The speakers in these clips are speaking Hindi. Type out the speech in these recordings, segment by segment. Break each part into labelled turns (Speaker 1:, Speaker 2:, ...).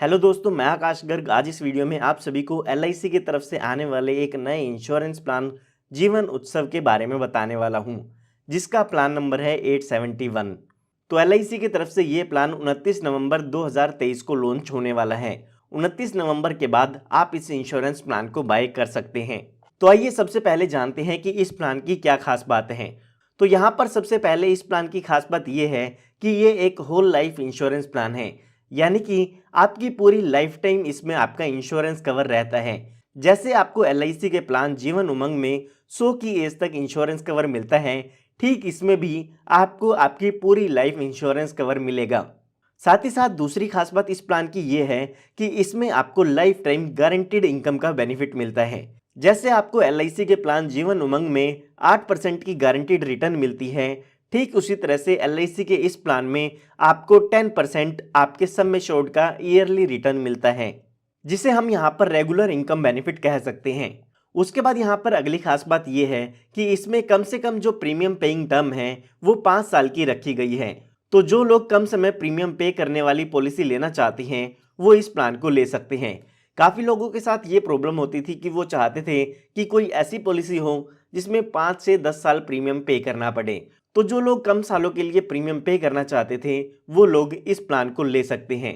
Speaker 1: हेलो दोस्तों, मैं आकाश गर्ग। आज इस वीडियो में आप सभी को एलआईसी की तरफ से आने वाले एक नए इंश्योरेंस प्लान जीवन उत्सव के बारे में बताने वाला हूं, जिसका प्लान नंबर है 871। तो एलआईसी की तरफ से ये प्लान 29 नवंबर 2023 को लॉन्च होने वाला है। 29 नवंबर के बाद आप इस इंश्योरेंस प्लान को बाय कर सकते हैं। तो आइए सबसे पहले जानते हैं कि इस प्लान की क्या खास बातें हैं। तो यहाँ पर सबसे पहले इस प्लान की खास बात ये है कि ये एक होल लाइफ इंश्योरेंस प्लान है, यानी कि आपकी पूरी लाइफ टाइम इसमें आपका इंश्योरेंस कवर रहता है। जैसे आपको एलआईसी के प्लान जीवन उमंग में 100 की एज तक इंश्योरेंस कवर मिलता है, ठीक इसमें भी आपको आपकी पूरी लाइफ इंश्योरेंस कवर मिलेगा। साथ ही साथ दूसरी खास बात इस प्लान की ये है कि इसमें आपको लाइफ टाइम गारंटीड इनकम का बेनिफिट मिलता है। जैसे आपको एलआईसी के प्लान जीवन उमंग में 8% की गारंटीड रिटर्न मिलती है, ठीक उसी तरह से एलआईसी के इस प्लान में आपको 10% आपके सम एश्योर्ड का ईयरली रिटर्न मिलता है, जिसे हम यहाँ पर रेगुलर इनकम बेनिफिट कह सकते हैं। उसके बाद यहाँ पर अगली खास बात यह है कि इसमें कम से कम जो प्रीमियम पेइंग टर्म है वो 5 साल की रखी गई है। तो जो लोग कम समय प्रीमियम पे करने वाली पॉलिसी लेना चाहते हैं वो इस प्लान को ले सकते हैं। काफ़ी लोगों के साथ ये प्रॉब्लम होती थी कि वो चाहते थे कि कोई ऐसी पॉलिसी हो जिसमें 5 से 10 साल प्रीमियम पे करना पड़े। तो जो लोग कम सालों के लिए प्रीमियम पे करना चाहते थे वो लोग इस प्लान को ले सकते हैं।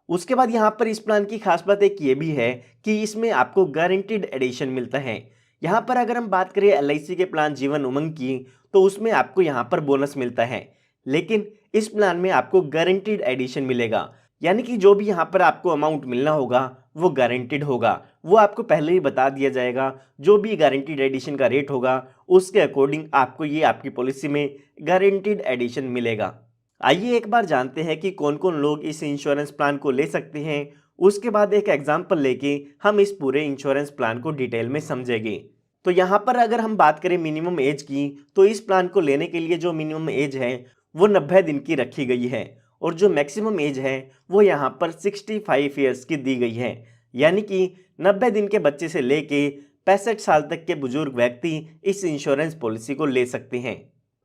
Speaker 1: उसके बाद यहाँ पर इस प्लान की खास बात एक ये भी है कि इसमें आपको गारंटीड एडिशन मिलता है। यहाँ पर अगर हम बात करें एलआईसी के प्लान जीवन उमंग की, तो उसमें आपको यहाँ पर बोनस मिलता है, लेकिन इस प्लान में आपको गारंटीड एडिशन मिलेगा। यानी कि जो भी यहाँ पर आपको अमाउंट मिलना होगा वो गारंटीड होगा, वो आपको पहले ही बता दिया जाएगा। जो भी गारंटीड एडिशन का रेट होगा उसके अकॉर्डिंग आपको ये आपकी पॉलिसी में गारंटीड एडिशन मिलेगा। आइए एक बार जानते हैं कि कौन कौन लोग इस इंश्योरेंस प्लान को ले सकते हैं। उसके बाद एक एग्जाम्पल लेके हम इस पूरे इंश्योरेंस प्लान को डिटेल में समझेंगे। तो यहाँ पर अगर हम बात करें मिनिमम एज की, तो इस प्लान को लेने के लिए जो मिनिमम एज है वो 90 दिन की रखी गई है, और जो मैक्सिमम एज है वो यहाँ पर 65 ईयर्स की दी गई है। यानी कि 90 दिन के बच्चे से लेके 65 साल तक के बुजुर्ग व्यक्ति इस इंश्योरेंस पॉलिसी को ले सकते हैं।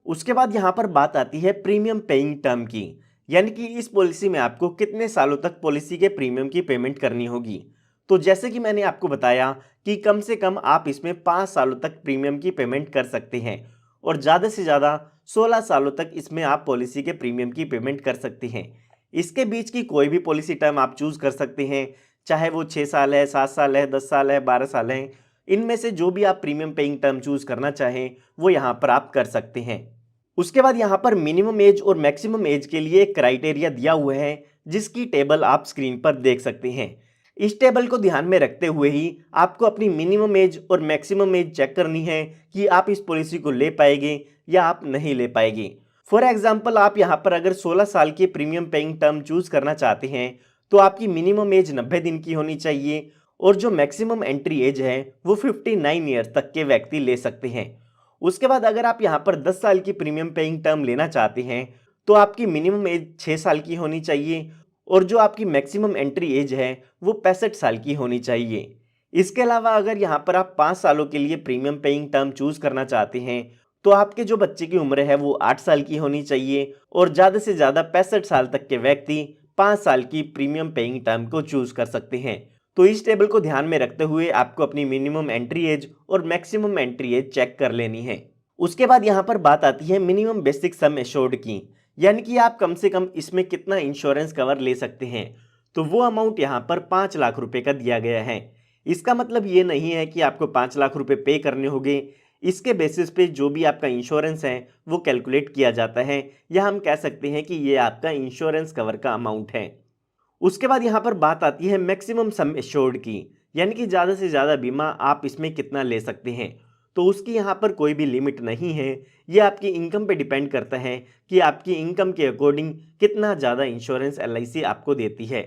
Speaker 1: उसके बाद यहाँ पर बात आती है प्रीमियम पेइंग टर्म की, यानी कि इस पॉलिसी में आपको कितने सालों तक पॉलिसी के प्रीमियम की पेमेंट करनी होगी। तो जैसे कि मैंने आपको बताया कि कम से कम आप इसमें 5 सालों तक प्रीमियम की पेमेंट कर सकते हैं, और ज़्यादा से ज़्यादा 16 सालों तक इसमें आप पॉलिसी के प्रीमियम की पेमेंट कर सकते हैं। इसके बीच की कोई भी पॉलिसी टर्म आप चूज़ कर सकते हैं, चाहे वो 6 साल है, 7 साल है, 10 साल है, 12 साल है। इनमें से जो भी आप प्रीमियम पेइंग टर्म चूज़ करना चाहें वो यहाँ पर आप कर सकते हैं। उसके बाद यहाँ पर मिनिमम एज और मैक्सिमम एज के लिए एक क्राइटेरिया दिया हुआ है, जिसकी टेबल आप स्क्रीन पर देख सकते हैं। इस टेबल को ध्यान में रखते हुए ही आपको अपनी मिनिमम एज और मैक्सिमम एज चेक करनी है कि आप इस पॉलिसी को ले पाएंगे या आप नहीं ले पाएंगे। फॉर एग्जाम्पल, आप यहाँ पर अगर 16 साल की प्रीमियम पेइंग टर्म चूज करना चाहते हैं तो आपकी मिनिमम एज 90 दिन की होनी चाहिए, और जो मैक्सिमम एंट्री एज है वो 59 ईयर तक के व्यक्ति ले सकते हैं। उसके बाद अगर आप यहाँ पर 10 साल की प्रीमियम पेइंग टर्म लेना चाहते हैं तो आपकी मिनिमम एज 6 साल की होनी चाहिए, और जो आपकी मैक्सिमम एंट्री एज है वो 65 साल की होनी चाहिए। इसके अलावा अगर यहाँ पर आप 5 सालों के लिए प्रीमियम पेइंग टर्म चूज करना चाहते हैं तो आपके जो बच्चे की उम्र है वो 8 साल की होनी चाहिए, और ज़्यादा से ज़्यादा 65 साल तक के व्यक्ति 5 साल की प्रीमियम पेइंग टर्म को चूज कर सकते हैं। तो इस टेबल को ध्यान में रखते हुए आपको अपनी मिनिमम एंट्री एज और मैक्सिमम एंट्री एज चेक कर लेनी है। उसके बाद यहाँ पर बात आती है मिनिमम बेसिक सम एश्योर्ड की, यानी कि आप कम से कम इसमें कितना इंश्योरेंस कवर ले सकते हैं। तो वो अमाउंट यहाँ पर 5 लाख रुपए का दिया गया है। इसका मतलब ये नहीं है कि आपको 5 लाख रुपए पे करने होंगे। इसके बेसिस पे जो भी आपका इंश्योरेंस है वो कैलकुलेट किया जाता है, या हम कह सकते हैं कि ये आपका इंश्योरेंस कवर का अमाउंट है। उसके बाद यहाँ पर बात आती है मैक्सिमम सम एश्योर्ड की, यानी कि ज़्यादा से ज़्यादा बीमा आप इसमें कितना ले सकते हैं। तो उसकी यहाँ पर कोई भी लिमिट नहीं है, ये आपकी इनकम पे डिपेंड करता है कि आपकी इनकम के अकॉर्डिंग कितना ज़्यादा इंश्योरेंस एलआईसी आपको देती है।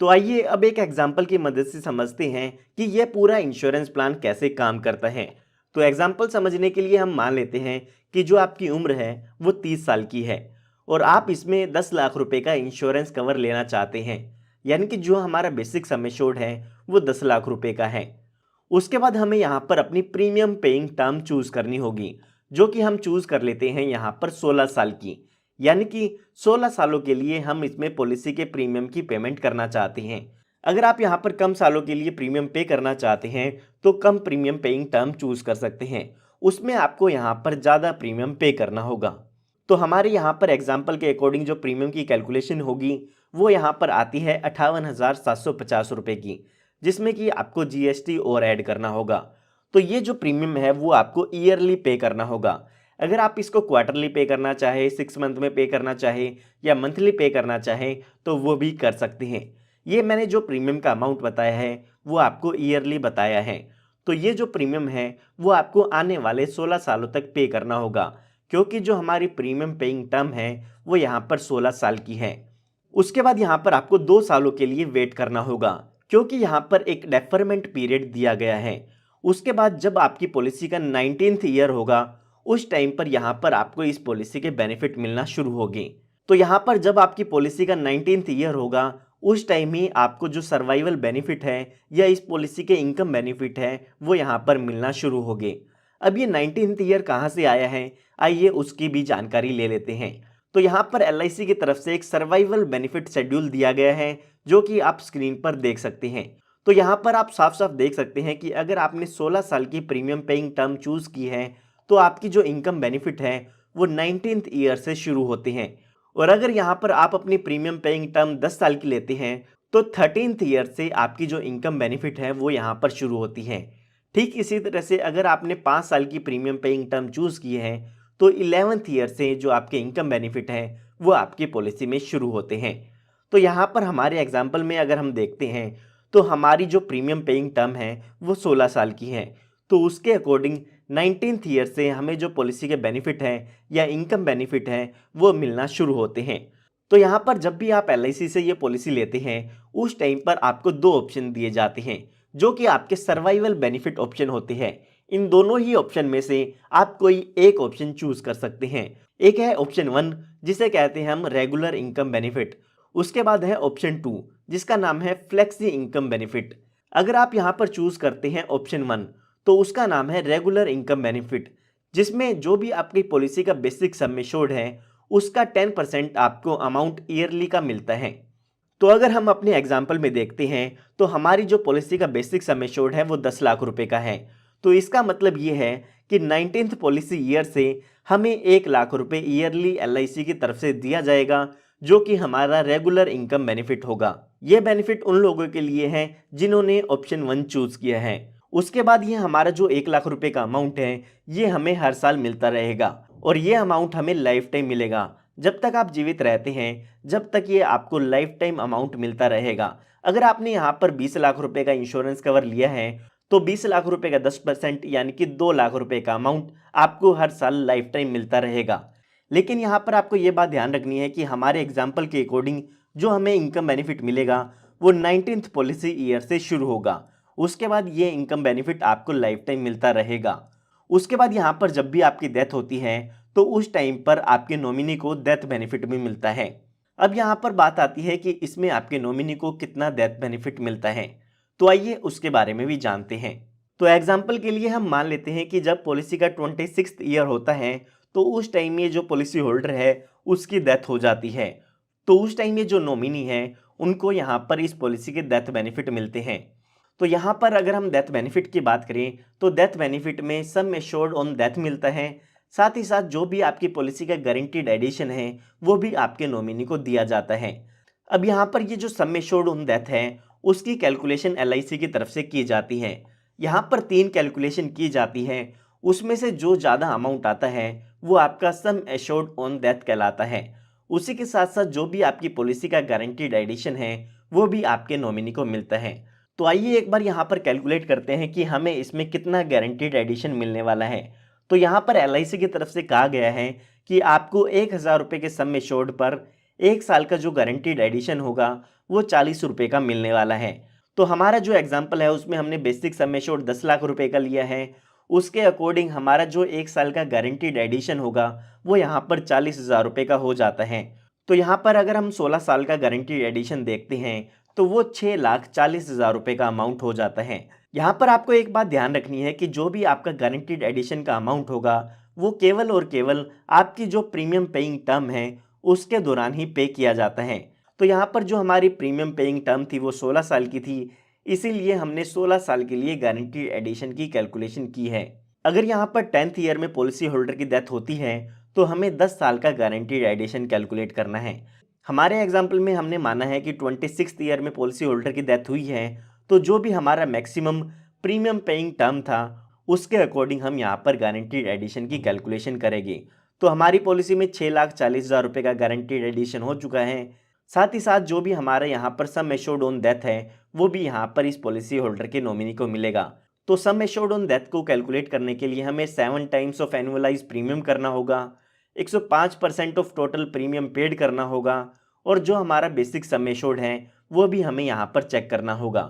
Speaker 1: तो आइए अब एक एग्जाम्पल की मदद से समझते हैं कि यह पूरा इंश्योरेंस प्लान कैसे काम करता है। तो एग्जाम्पल समझने के लिए हम मान लेते हैं कि जो आपकी उम्र है वो 30 साल की है, और आप इसमें 10 लाख रुपए का इंश्योरेंस कवर लेना चाहते हैं, यानी कि जो हमारा बेसिक सम एश्योर्ड है वो 10 लाख रुपए का है। उसके बाद हमें यहाँ पर अपनी प्रीमियम पेइंग टर्म चूज करनी होगी, जो कि हम चूज कर लेते हैं यहाँ पर 16 साल की। यानी कि 16 सालों के लिए हम इसमें पॉलिसी के प्रीमियम की पेमेंट करना चाहते हैं। अगर आप यहाँ पर कम सालों के लिए प्रीमियम पे करना चाहते हैं तो कम प्रीमियम पेइंग टर्म चूज कर सकते हैं, उसमें आपको यहाँ पर ज़्यादा प्रीमियम पे करना होगा। तो हमारे यहाँ पर एग्जाम्पल के अकॉर्डिंग जो प्रीमियम की कैलकुलेशन होगी वो यहाँ पर आती है 58,750 रुपये की, जिसमें कि आपको जीएसटी और ऐड करना होगा। तो ये जो प्रीमियम है वो आपको ईयरली पे करना होगा। अगर आप इसको क्वार्टरली पे करना चाहे, 6 मंथ में पे करना चाहे या मंथली पे करना चाहे तो वो भी कर सकते हैं। ये मैंने जो प्रीमियम का अमाउंट बताया है वो आपको ईयरली बताया है। तो ये जो प्रीमियम है वो आपको आने वाले 16 सालों तक पे करना होगा, क्योंकि जो हमारी प्रीमियम पेइंग टर्म है वो यहाँ पर 16 साल की है। उसके बाद यहाँ पर आपको 2 सालों के लिए वेट करना होगा, क्योंकि यहाँ पर एक डेफरमेंट पीरियड दिया गया है। उसके बाद जब आपकी पॉलिसी का 19th ईयर होगा उस टाइम पर यहाँ पर आपको इस पॉलिसी के बेनिफिट मिलना शुरू होंगे। तो यहाँ पर जब आपकी पॉलिसी का 19th ईयर होगा उस टाइम ही आपको जो सर्वाइवल बेनिफिट है या इस पॉलिसी के इनकम बेनिफिट है वो यहाँ पर मिलना शुरू होंगे। अब ये 19th ईयर कहाँ से आया है, आइए उसकी भी जानकारी ले लेते हैं। तो यहाँ पर एलआईसी की तरफ से एक सर्वाइवल बेनिफिट शेड्यूल दिया गया है जो कि आप स्क्रीन पर देख सकते हैं। तो यहाँ पर आप साफ साफ देख सकते हैं कि अगर आपने 16 साल की प्रीमियम पेइंग टर्म चूज की है तो आपकी जो इनकम बेनिफिट है वो 19th ईयर से शुरू होते हैं। और अगर यहाँ पर आप अपनी प्रीमियम पेइंग टर्म 10 साल की लेते हैं तो 13th ईयर से आपकी जो इनकम बेनिफिट है वो यहाँ पर शुरू होती है। ठीक इसी तरह से अगर आपने 5 साल की प्रीमियम पेइंग टर्म चूज की है तो 11th ईयर से जो आपके इनकम बेनिफिट है वो आपकी पॉलिसी में शुरू होते हैं। तो यहाँ पर हमारे एग्जाम्पल में अगर हम देखते हैं तो हमारी जो प्रीमियम पेइंग टर्म है वो 16 साल की है, तो उसके अकॉर्डिंग 19th ईयर से हमें जो पॉलिसी के बेनिफिट है या इनकम बेनिफिट है वो मिलना शुरू होते हैं। तो यहाँ पर जब भी आप एलआईसी से ये पॉलिसी लेते हैं उस टाइम पर आपको 2 ऑप्शन दिए जाते हैं जो कि आपके सर्वाइवल बेनिफिट ऑप्शन होते हैं। इन दोनों ही ऑप्शन में से आप कोई एक ऑप्शन चूज कर सकते हैं। एक है ऑप्शन 1 जिसे कहते हैं हम रेगुलर इनकम बेनिफिट। उसके बाद है ऑप्शन 2 जिसका नाम है फ्लेक्सी इनकम बेनिफिट। अगर आप यहाँ पर चूज करते हैं ऑप्शन 1 तो उसका नाम है रेगुलर इनकम बेनिफिट, जिसमें जो भी आपकी पॉलिसी का बेसिक सम एश्योर्ड है उसका 10% आपको अमाउंट ईयरली का मिलता है। तो अगर हम अपने एग्जाम्पल में देखते हैं तो हमारी जो पॉलिसी का बेसिक सम एश्योर्ड है वो 10 लाख रुपए का है। तो इसका मतलब ये है कि 19th पॉलिसी ईयर से हमें 1 लाख रुपए ईयरली एलआईसी की तरफ से दिया जाएगा, जो कि हमारा रेगुलर इनकम बेनिफिट होगा। ये बेनिफिट उन लोगों के लिए है जिन्होंने ऑप्शन 1 चूज किया है। उसके बाद ये हमारा जो 1 लाख रुपए का अमाउंट है ये हमें हर साल मिलता रहेगा और ये अमाउंट हमें लाइफ टाइम मिलेगा। जब तक आप जीवित रहते हैं जब तक ये आपको लाइफ टाइम अमाउंट मिलता रहेगा। अगर आपने यहाँ पर 20 लाख रुपए का इंश्योरेंस कवर लिया है तो 20 लाख रुपए का 10% यानी कि 2 लाख रुपए का अमाउंट आपको हर साल लाइफ टाइम मिलता रहेगा। लेकिन यहाँ पर आपको ये बात ध्यान रखनी है कि हमारे एग्जाम्पल के अकॉर्डिंग जो हमें इनकम बेनिफिट मिलेगा वो 19th पॉलिसी ईयर से शुरू होगा। उसके बाद ये इनकम बेनिफिट आपको लाइफ टाइम मिलता रहेगा। उसके बाद यहाँ पर जब भी आपकी डेथ होती है तो उस टाइम पर आपके नॉमिनी को डेथ बेनिफिट भी मिलता है। अब यहाँ पर बात आती है कि इसमें आपके नॉमिनी को कितना डेथ बेनिफिट मिलता है, तो आइए उसके बारे में भी जानते हैं। तो एग्जाम्पल के लिए हम मान लेते हैं कि जब पॉलिसी का 26th ईयर होता है तो उस टाइम ये जो पॉलिसी होल्डर है उसकी डेथ हो जाती है। तो उस टाइम ये जो नॉमिनी है उनको यहाँ पर इस पॉलिसी के डेथ बेनिफिट मिलते हैं। तो यहाँ पर अगर हम डेथ बेनिफिट की बात करें तो डेथ बेनिफिट में सम एश्योर्ड ऑन डेथ मिलता है, साथ ही साथ जो भी आपकी पॉलिसी का गारंटीड एडिशन है वो भी आपके नॉमिनी को दिया जाता है। अब यहाँ पर ये जो सम एश्योर्ड ऑन डेथ है उसकी कैलकुलेशन एलआईसी की तरफ से की जाती है। यहाँ पर 3 कैलकुलेशन की जाती है, उसमें से जो ज़्यादा अमाउंट आता है वो आपका सम एश्योर्ड ऑन डेथ कहलाता है। उसी के साथ साथ जो भी आपकी पॉलिसी का गारंटीड एडिशन है वो भी आपके नॉमिनी को मिलता है। तो आइए एक बार यहाँ पर कैलकुलेट करते हैं कि हमें इसमें कितना गारंटीड एडिशन मिलने वाला है। तो यहाँ पर एलआईसी की तरफ से कहा गया है कि आपको 1000 रुपये के सम एश्योर्ड पर 1 साल का जो गारंटीड एडिशन होगा वो 40 रुपये का मिलने वाला है। तो हमारा जो एग्जाम्पल है उसमें हमने बेसिक सम एश्योर्ड 10 लाख रुपए का लिया है। उसके अकॉर्डिंग हमारा जो 1 साल का गारंटीड एडिशन होगा वो यहाँ पर 40,000 रुपये का हो जाता है। तो यहाँ पर अगर हम 16 साल का गारंटीड एडिशन देखते हैं तो वो 6,40,000 रुपये का अमाउंट हो जाता है। यहाँ पर आपको एक बात ध्यान रखनी है कि जो भी आपका गारंटीड एडिशन का अमाउंट होगा वो केवल और केवल आपकी जो प्रीमियम पेइंग टर्म है उसके दौरान ही पे किया जाता है। तो यहाँ पर जो हमारी प्रीमियम पेइंग टर्म थी वो 16 साल की थी, इसीलिए हमने 16 साल के लिए गारंटीड एडिशन की कैलकुलेशन की है। अगर यहाँ पर 10th ईयर में पॉलिसी होल्डर की डेथ होती है तो हमें 10 साल का गारंटीड एडिशन कैलकुलेट करना है। हमारे एग्जाम्पल में हमने माना है कि 26th ईयर में पॉलिसी होल्डर की डेथ हुई है, तो जो भी हमारा मैक्सिमम प्रीमियम पेइंग टर्म था उसके अकॉर्डिंग हम यहाँ पर गारंटीड एडिशन की कैलकुलेशन करेंगे। तो हमारी पॉलिसी में 6,40,000 रुपये का गारंटीड एडिशन हो चुका है। साथ ही साथ जो भी हमारे यहाँ पर सम एश्योर्ड ऑन डेथ है वो भी यहाँ पर इस पॉलिसी होल्डर के नॉमिनी को मिलेगा। तो सम एश्योर्ड ऑन डेथ को कैलकुलेट करने के लिए हमें 7 टाइम्स ऑफ एनुअलाइज प्रीमियम करना होगा, 105% ऑफ टोटल प्रीमियम पेड करना होगा, और जो हमारा बेसिक सम एश्योर्ड है वो भी हमें यहाँ पर चेक करना होगा।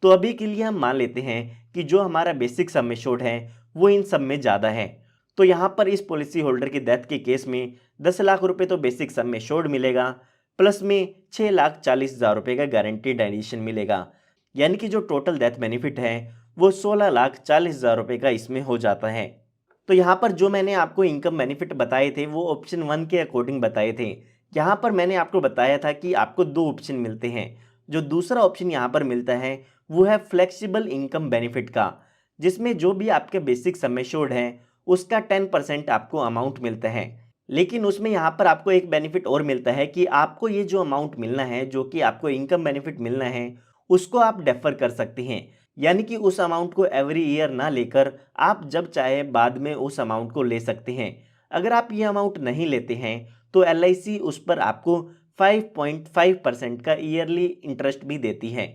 Speaker 1: तो अभी के लिए हम मान लेते हैं कि जो हमारा बेसिक सम एश्योर्ड है वो इन सब में ज़्यादा है। तो यहाँ पर इस पॉलिसी होल्डर की डेथ के केस में 10 लाख रुपए तो बेसिक सम एश्योर्ड मिलेगा, प्लस में 6,40,000 रुपये का गारंटीड एडिशन मिलेगा, यानी कि जो टोटल डेथ बेनिफिट है वो 16,40,000 रुपये का इसमें हो जाता है। तो यहाँ पर जो मैंने आपको इनकम बेनिफिट बताए थे वो ऑप्शन 1 के अकॉर्डिंग बताए थे। यहाँ पर मैंने आपको बताया था कि आपको 2 ऑप्शन मिलते हैं। जो दूसरा ऑप्शन यहाँ पर मिलता है वो है फ्लेक्सिबल इनकम बेनिफिट का, जिसमें जो भी आपके बेसिक सम एश्योर्ड है उसका 10% आपको अमाउंट मिलता है। लेकिन उसमें यहाँ पर आपको एक बेनिफिट और मिलता है कि आपको ये जो अमाउंट मिलना है, जो कि आपको इनकम बेनिफिट मिलना है, उसको आप डेफर कर सकते हैं। यानी कि उस अमाउंट को एवरी ईयर ना लेकर आप जब चाहे बाद में उस अमाउंट को ले सकते हैं। अगर आप ये अमाउंट नहीं लेते हैं तो LIC उस पर आपको 5.5% का ईयरली इंटरेस्ट भी देती है।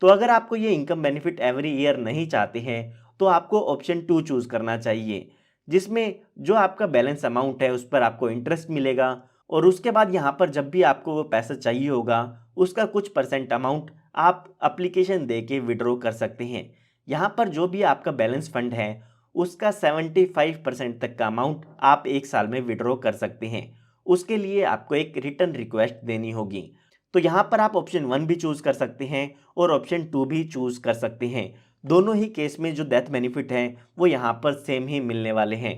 Speaker 1: तो अगर आपको ये इनकम बेनिफिट एवरी ईयर नहीं चाहते हैं तो आपको ऑप्शन 2 चूज़ करना चाहिए, जिसमें जो आपका बैलेंस अमाउंट है उस पर आपको इंटरेस्ट मिलेगा, और उसके बाद यहाँ पर जब भी आपको वो पैसा चाहिए होगा उसका कुछ परसेंट अमाउंट आप एप्लीकेशन दे के विड्रॉ कर सकते हैं। यहाँ पर जो भी आपका बैलेंस फंड है उसका 75% तक का अमाउंट आप एक साल में विड्रॉ कर सकते हैं। उसके लिए आपको एक रिटर्न रिक्वेस्ट देनी होगी। तो यहाँ पर आप ऑप्शन 1 भी चूज़ कर सकते हैं और ऑप्शन 2 भी चूज़ कर सकते हैं। दोनों ही केस में जो डेथ बेनिफिट है वो यहाँ पर सेम ही मिलने वाले हैं।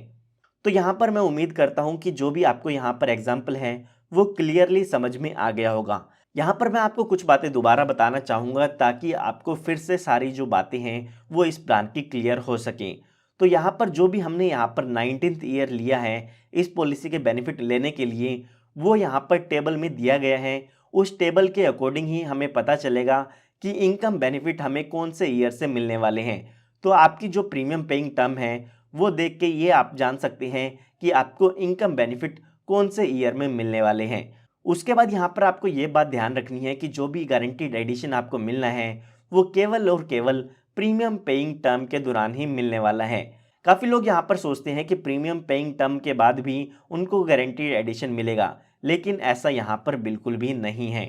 Speaker 1: तो यहाँ पर मैं उम्मीद करता हूँ कि जो भी आपको यहाँ पर एग्जाम्पल है वो क्लियरली समझ में आ गया होगा। यहाँ पर मैं आपको कुछ बातें दोबारा बताना चाहूँगा ताकि आपको फिर से सारी जो बातें हैं वो इस प्लान की क्लियर हो सकें। तो यहाँ पर जो भी हमने यहाँ पर 19th ईयर लिया है इस पॉलिसी के बेनिफिट लेने के लिए, वो यहाँ पर टेबल में दिया गया है। उस टेबल के अकॉर्डिंग ही हमें पता चलेगा कि इनकम बेनिफिट हमें कौन से ईयर से मिलने वाले हैं। तो आपकी जो प्रीमियम पेइंग टर्म है वो देख के ये आप जान सकते हैं कि आपको इनकम बेनिफिट कौन से ईयर में मिलने वाले हैं। उसके बाद यहाँ पर आपको ये बात ध्यान रखनी है कि जो भी गारंटीड एडिशन आपको मिलना है वो केवल और केवल प्रीमियम पेइंग टर्म के दौरान ही मिलने वाला है। काफ़ी लोग यहाँ पर सोचते हैं कि प्रीमियम पेइंग टर्म के बाद भी उनको गारंटीड एडिशन मिलेगा, लेकिन ऐसा यहाँ पर बिल्कुल भी नहीं है।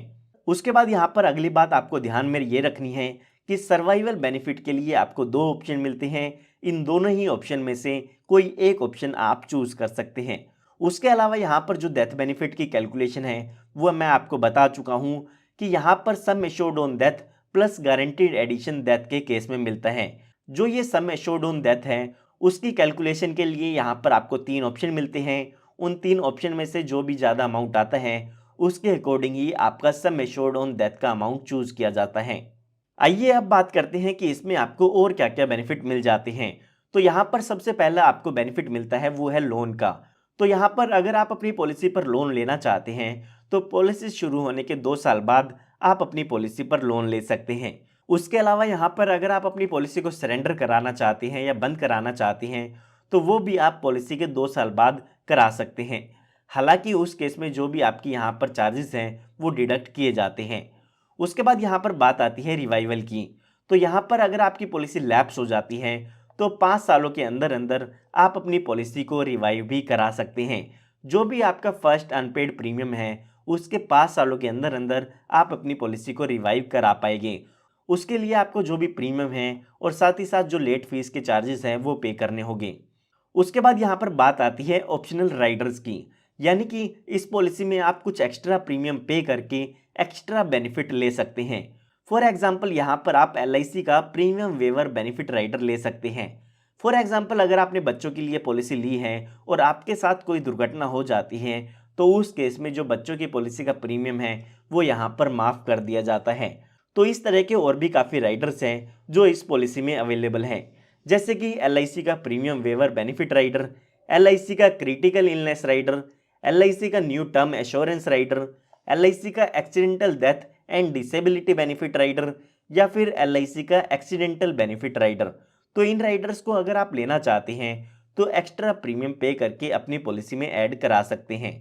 Speaker 1: उसके बाद यहाँ पर अगली बात आपको ध्यान में ये रखनी है कि सर्वाइवल बेनिफिट के लिए आपको 2 ऑप्शन मिलते हैं। इन दोनों ही ऑप्शन में से कोई एक ऑप्शन आप चूज़ कर सकते हैं। उसके अलावा यहाँ पर जो डेथ बेनिफिट की कैलकुलेशन है वो मैं आपको बता चुका हूँ कि यहाँ पर sum assured on death plus guaranteed addition death के केस में मिलता है। जो ये सम एश्योर्ड ऑन डेथ है उसकी कैलकुलेशन के लिए यहाँ पर आपको 3 ऑप्शन मिलते हैं। उन 3 ऑप्शन में से जो भी ज़्यादा अमाउंट आता है उसके अकॉर्डिंग ही आपका सम एश्योर्ड ऑन डेथ का अमाउंट चूज़ किया जाता है। आइए अब बात करते हैं कि इसमें आपको और क्या क्या बेनिफिट मिल जाते हैं। तो यहाँ पर सबसे पहला आपको बेनिफिट मिलता है वो है लोन का। तो यहाँ पर अगर आप अपनी पॉलिसी पर लोन लेना चाहते हैं तो पॉलिसी शुरू होने के 2 साल बाद आप अपनी पॉलिसी पर लोन ले सकते हैं। उसके अलावा यहाँ पर अगर आप अपनी पॉलिसी को सरेंडर कराना चाहते हैं या बंद कराना चाहते हैं तो वो भी आप पॉलिसी के 2 साल बाद करा सकते हैं। हालांकि उस केस में जो भी आपकी यहाँ पर चार्जेस हैं वो डिडक्ट किए जाते हैं। उसके बाद यहाँ पर बात आती है रिवाइवल की। तो यहाँ पर अगर आपकी पॉलिसी लैप्स हो जाती है तो 5 सालों के अंदर अंदर आप अपनी पॉलिसी को रिवाइव भी करा सकते हैं। जो भी आपका फर्स्ट अनपेड प्रीमियम है उसके 5 सालों के अंदर अंदर आप अपनी पॉलिसी को रिवाइव करा पाएंगे। उसके लिए आपको जो भी प्रीमियम है और साथ ही साथ जो लेट फीस के चार्जेस हैं वो पे करने होंगे। उसके बाद यहाँ पर बात आती है ऑप्शनल राइडर्स की, यानी कि इस पॉलिसी में आप कुछ एक्स्ट्रा प्रीमियम पे करके एक्स्ट्रा बेनिफिट ले सकते हैं। फॉर एग्जांपल यहाँ पर आप LIC का प्रीमियम वेवर बेनिफिट राइडर ले सकते हैं। फॉर एग्जांपल अगर आपने बच्चों के लिए पॉलिसी ली है और आपके साथ कोई दुर्घटना हो जाती है तो उस केस में जो बच्चों की पॉलिसी का प्रीमियम है वो यहाँ पर माफ़ कर दिया जाता है। तो इस तरह के और भी काफ़ी राइडर्स हैं जो इस पॉलिसी में अवेलेबल हैं, जैसे कि LIC का premium waiver benefit rider, LIC का क्रिटिकल इलनेस राइडर, LIC का new term assurance rider, LIC का accidental death and disability benefit rider या फिर LIC का एक्सीडेंटल बेनिफिट राइडर। तो इन राइडर्स को अगर आप लेना चाहते हैं तो एक्स्ट्रा प्रीमियम पे करके अपनी पॉलिसी में ऐड करा सकते हैं।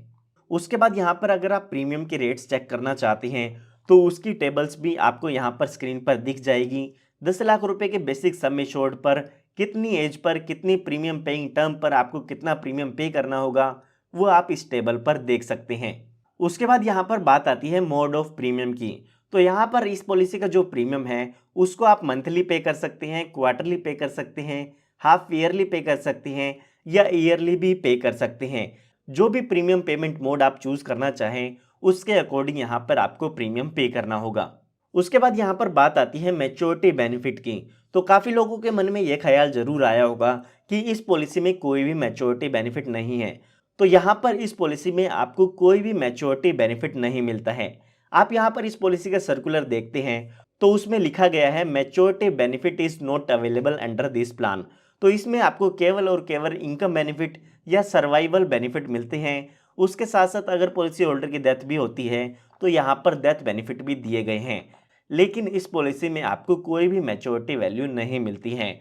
Speaker 1: उसके बाद यहाँ पर अगर आप प्रीमियम के रेट्स चेक करना चाहते हैं तो उसकी टेबल्स भी आपको यहाँ पर स्क्रीन पर दिख जाएगी। 10 लाख रुपए के बेसिक सम एश्योर्ड पर कितनी एज पर कितनी प्रीमियम पेइंग टर्म पर आपको कितना प्रीमियम पे करना होगा वो आप इस टेबल पर देख सकते हैं। उसके बाद यहाँ पर बात आती है मोड ऑफ प्रीमियम की। तो यहाँ पर इस पॉलिसी का जो प्रीमियम है उसको आप मंथली पे कर सकते हैं, क्वार्टरली पे कर सकते हैं, हाफ ईयरली पे कर सकते हैं या ईयरली भी पे कर सकते हैं। जो भी प्रीमियम पेमेंट मोड आप चूज़ करना चाहें उसके अकॉर्डिंग यहाँ पर आपको प्रीमियम पे करना होगा। उसके बाद यहाँ पर बात आती है मैच्योरिटी बेनिफिट की। तो काफ़ी लोगों के मन में ये ख्याल ज़रूर आया होगा कि इस पॉलिसी में कोई भी मैच्योरिटी बेनिफिट नहीं है। तो यहाँ पर इस पॉलिसी में आपको कोई भी मैच्योरिटी बेनिफिट नहीं मिलता है। आप यहाँ पर इस पॉलिसी का सर्कुलर देखते हैं तो उसमें लिखा गया है maturity benefit is not available under this plan. तो इसमें आपको केवल और केवल इनकम बेनिफिट या सर्वाइवल बेनिफिट मिलते हैं। उसके साथ साथ अगर पॉलिसी होल्डर की डेथ भी होती है तो यहाँ पर डेथ बेनिफिट भी दिए गए हैं, लेकिन इस पॉलिसी में आपको कोई भी मैच्योरिटी वैल्यू नहीं मिलती है।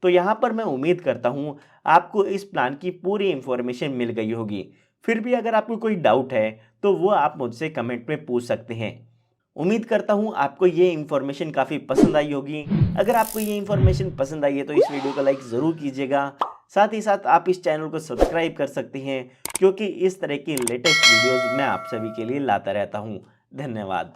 Speaker 1: तो यहाँ पर मैं उम्मीद करता हूँ आपको इस प्लान की पूरी इन्फॉर्मेशन मिल गई होगी। फिर भी अगर आपको कोई डाउट है तो वो आप मुझसे कमेंट में पूछ सकते हैं। उम्मीद करता हूँ आपको ये इन्फॉर्मेशन काफ़ी पसंद आई होगी। अगर आपको ये इन्फॉर्मेशन पसंद आई है तो इस वीडियो को लाइक ज़रूर कीजिएगा। साथ ही साथ आप इस चैनल को सब्सक्राइब कर सकते हैं क्योंकि इस तरह की लेटेस्ट वीडियोज़ मैं आप सभी के लिए लाता रहता हूँ। धन्यवाद।